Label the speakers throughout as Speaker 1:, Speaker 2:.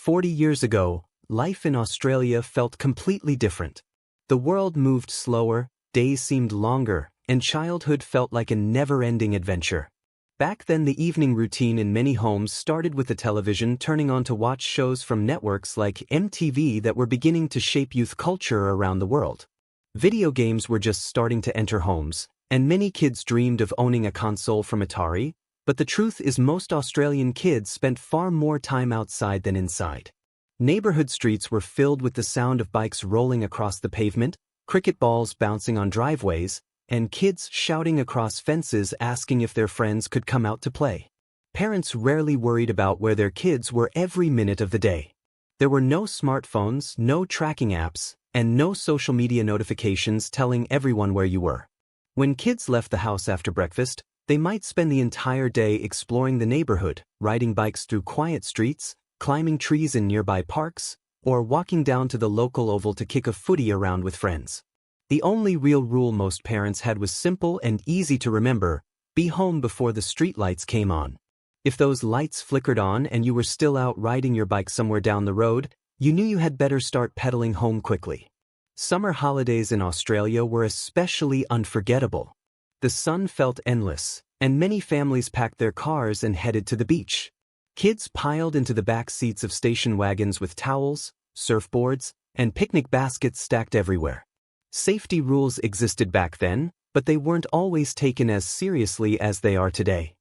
Speaker 1: 40 years ago, life in Australia felt completely different. The world moved slower, days seemed longer, and childhood felt like a never-ending adventure. Back then, the evening routine in many homes started with the television turning on to watch shows from networks like MTV that were beginning to shape youth culture around the world. Video games were just starting to enter homes, and many kids dreamed of owning a console from Atari, but the truth is most Australian kids spent far more time outside than inside. Neighborhood streets were filled with the sound of bikes rolling across the pavement, cricket balls bouncing on driveways, and kids shouting across fences asking if their friends could come out to play. Parents rarely worried about where their kids were every minute of the day. There were no smartphones, no tracking apps, and no social media notifications telling everyone where you were. When kids left the house after breakfast, they might spend the entire day exploring the neighborhood, riding bikes through quiet streets, climbing trees in nearby parks, or walking down to the local oval to kick a footy around with friends. The only real rule most parents had was simple and easy to remember: be home before the streetlights came on. If those lights flickered on and you were still out riding your bike somewhere down the road, you knew you had better start pedaling home quickly. Summer holidays in Australia were especially unforgettable. The sun felt endless, and many families packed their cars and headed to the beach. Kids piled into the back seats of station wagons with towels, surfboards, and picnic baskets stacked everywhere. Safety rules existed back then, but they weren't always taken as seriously as they are today.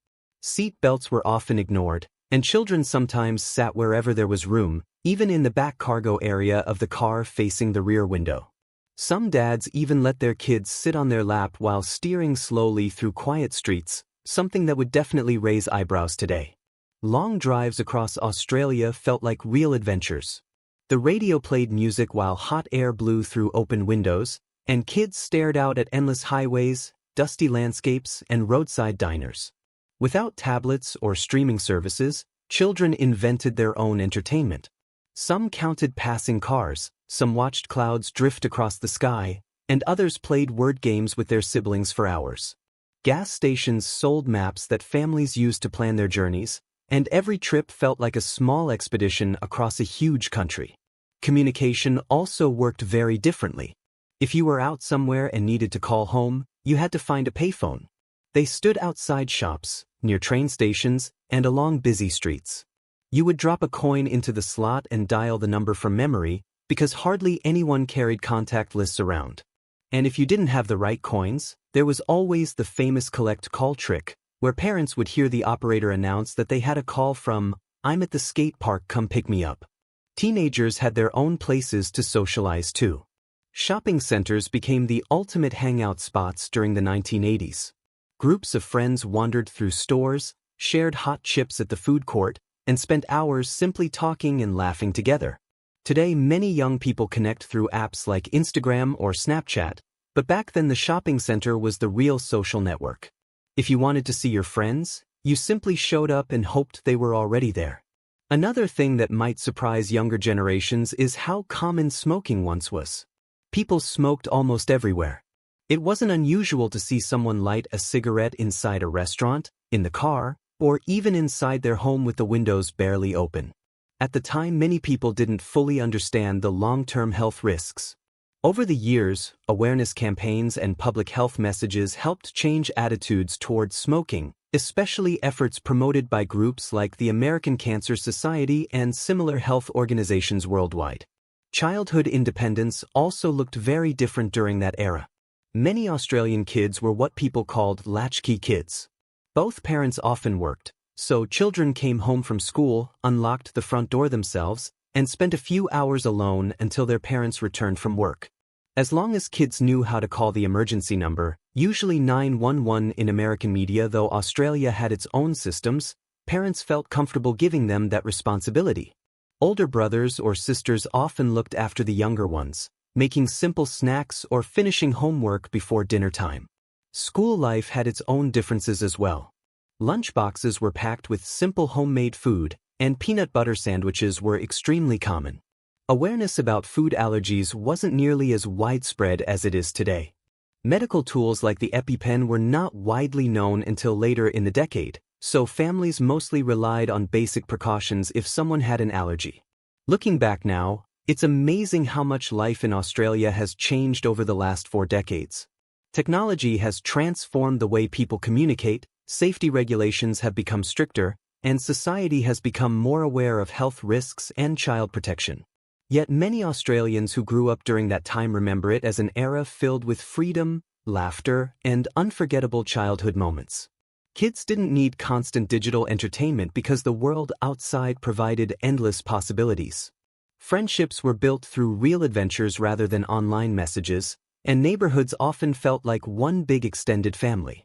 Speaker 1: Seat belts were often ignored, and children sometimes sat wherever there was room, even in the back cargo area of the car facing the rear window. Some dads even let their kids sit on their lap while steering slowly through quiet streets, something that would definitely raise eyebrows today. Long drives across Australia felt like real adventures. The radio played music while hot air blew through open windows, and kids stared out at endless highways, dusty landscapes, and roadside diners. Without tablets or streaming services, children invented their own entertainment. Some counted passing cars, some watched clouds drift across the sky, and others played word games with their siblings for hours. Gas stations sold maps that families used to plan their journeys, and every trip felt like a small expedition across a huge country. Communication also worked very differently. If you were out somewhere and needed to call home, you had to find a payphone. They stood outside shops, near train stations, and along busy streets. You would drop a coin into the slot and dial the number from memory, because hardly anyone carried contact lists around. And if you didn't have the right coins, there was always the famous collect call trick, where parents would hear the operator announce that they had a call from, "I'm at the skate park, come pick me up." Teenagers had their own places to socialize too. Shopping centers became the ultimate hangout spots during the 1980s. Groups of friends wandered through stores, shared hot chips at the food court, and spent hours simply talking and laughing together. Today, many young people connect through apps like Instagram or Snapchat, but back then the shopping center was the real social network. If you wanted to see your friends, you simply showed up and hoped they were already there. Another thing that might surprise younger generations is how common smoking once was. People smoked almost everywhere. It wasn't unusual to see someone light a cigarette inside a restaurant, in the car, or even inside their home with the windows barely open. At the time, many people didn't fully understand the long-term health risks. Over the years, awareness campaigns and public health messages helped change attitudes towards smoking, especially efforts promoted by groups like the American Cancer Society and similar health organizations worldwide. Childhood independence also looked very different during that era. Many Australian kids were what people called latchkey kids. Both parents often worked, so children came home from school, unlocked the front door themselves, and spent a few hours alone until their parents returned from work. As long as kids knew how to call the emergency number, usually 911 in American media, though Australia had its own systems, parents felt comfortable giving them that responsibility. Older brothers or sisters often looked after the younger ones, making simple snacks or finishing homework before dinner time. School life had its own differences as well. Lunchboxes were packed with simple homemade food, and peanut butter sandwiches were extremely common. Awareness about food allergies wasn't nearly as widespread as it is today. Medical tools like the EpiPen were not widely known until later in the decade, so families mostly relied on basic precautions if someone had an allergy. Looking back now, it's amazing how much life in Australia has changed over the last 4 decades. Technology has transformed the way people communicate, safety regulations have become stricter, and society has become more aware of health risks and child protection. Yet many Australians who grew up during that time remember it as an era filled with freedom, laughter, and unforgettable childhood moments. Kids didn't need constant digital entertainment because the world outside provided endless possibilities. Friendships were built through real adventures rather than online messages, and neighborhoods often felt like one big extended family.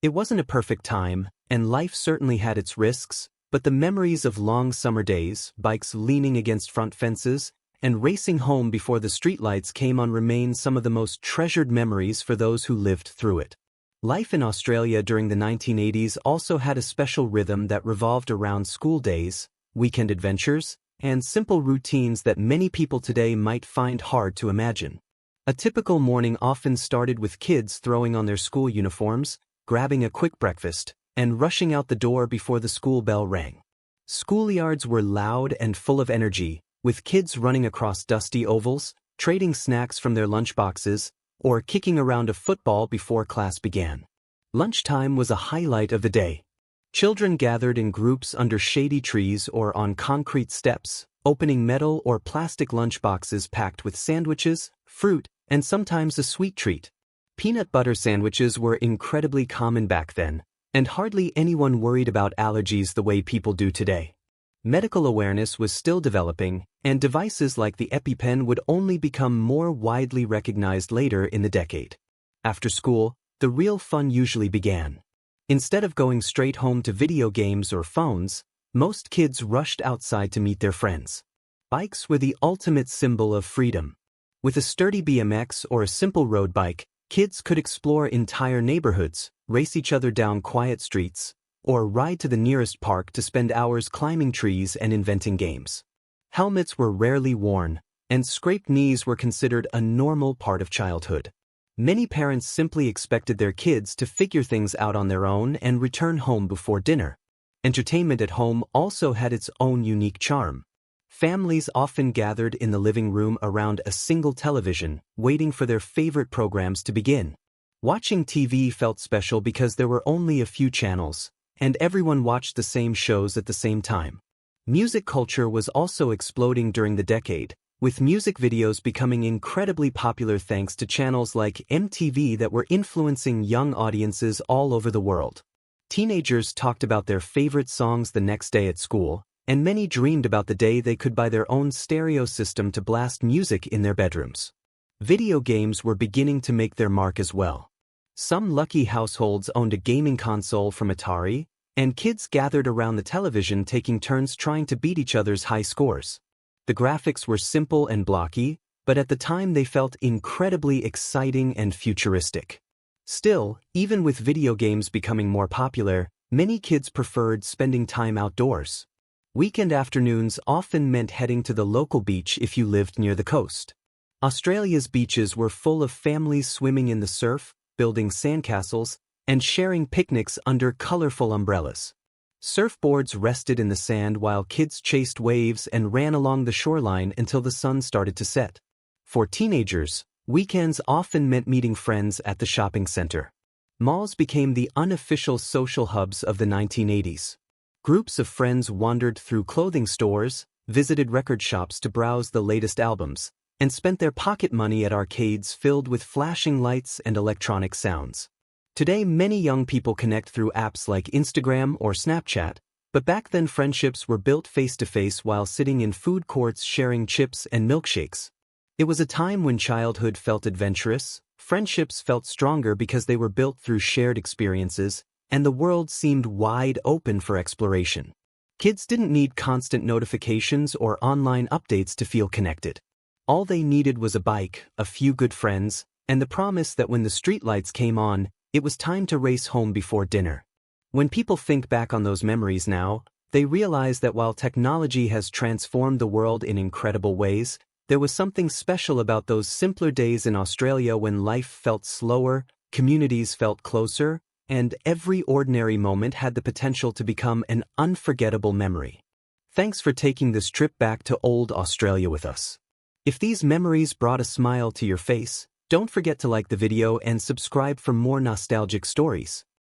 Speaker 1: It wasn't a perfect time, and life certainly had its risks, but the memories of long summer days, bikes leaning against front fences, and racing home before the streetlights came on remain some of the most treasured memories for those who lived through it. Life in Australia during the 1980s also had a special rhythm that revolved around school days, weekend adventures, and simple routines that many people today might find hard to imagine. A typical morning often started with kids throwing on their school uniforms, grabbing a quick breakfast, and rushing out the door before the school bell rang. Schoolyards were loud and full of energy, with kids running across dusty ovals, trading snacks from their lunchboxes, or kicking around a football before class began. Lunchtime was a highlight of the day. Children gathered in groups under shady trees or on concrete steps, opening metal or plastic lunchboxes packed with sandwiches, fruit, and sometimes a sweet treat. Peanut butter sandwiches were incredibly common back then, and hardly anyone worried about allergies the way people do today. Medical awareness was still developing, and devices like the EpiPen would only become more widely recognized later in the decade. After school, the real fun usually began. Instead of going straight home to video games or phones, most kids rushed outside to meet their friends. Bikes were the ultimate symbol of freedom. With a sturdy BMX or a simple road bike, kids could explore entire neighborhoods, race each other down quiet streets, or ride to the nearest park to spend hours climbing trees and inventing games. Helmets were rarely worn, and scraped knees were considered a normal part of childhood. Many parents simply expected their kids to figure things out on their own and return home before dinner. Entertainment at home also had its own unique charm. Families often gathered in the living room around a single television, waiting for their favorite programs to begin. Watching TV felt special because there were only a few channels, and everyone watched the same shows at the same time. Music culture was also exploding during the decade, with music videos becoming incredibly popular thanks to channels like MTV that were influencing young audiences all over the world. Teenagers talked about their favorite songs the next day at school, and many dreamed about the day they could buy their own stereo system to blast music in their bedrooms. Video games were beginning to make their mark as well. Some lucky households owned a gaming console from Atari, and kids gathered around the television taking turns trying to beat each other's high scores. The graphics were simple and blocky, but at the time they felt incredibly exciting and futuristic. Still, even with video games becoming more popular, many kids preferred spending time outdoors. Weekend afternoons often meant heading to the local beach if you lived near the coast. Australia's beaches were full of families swimming in the surf, building sandcastles, and sharing picnics under colorful umbrellas. Surfboards rested in the sand while kids chased waves and ran along the shoreline until the sun started to set. For teenagers, weekends often meant meeting friends at the shopping center. Malls became the unofficial social hubs of the 1980s. Groups of friends wandered through clothing stores, visited record shops to browse the latest albums, and spent their pocket money at arcades filled with flashing lights and electronic sounds. Today, many young people connect through apps like Instagram or Snapchat, but back then friendships were built face-to-face while sitting in food courts sharing chips and milkshakes. It was a time when childhood felt adventurous, friendships felt stronger because they were built through shared experiences, and the world seemed wide open for exploration. Kids didn't need constant notifications or online updates to feel connected. All they needed was a bike, a few good friends, and the promise that when the streetlights came on, it was time to race home before dinner. When people think back on those memories now, they realize that while technology has transformed the world in incredible ways, there was something special about those simpler days in Australia when life felt slower, communities felt closer, and every ordinary moment had the potential to become an unforgettable memory. Thanks for taking this trip back to old Australia with us. If these memories brought a smile to your face, don't forget to like the video and subscribe for more nostalgic stories.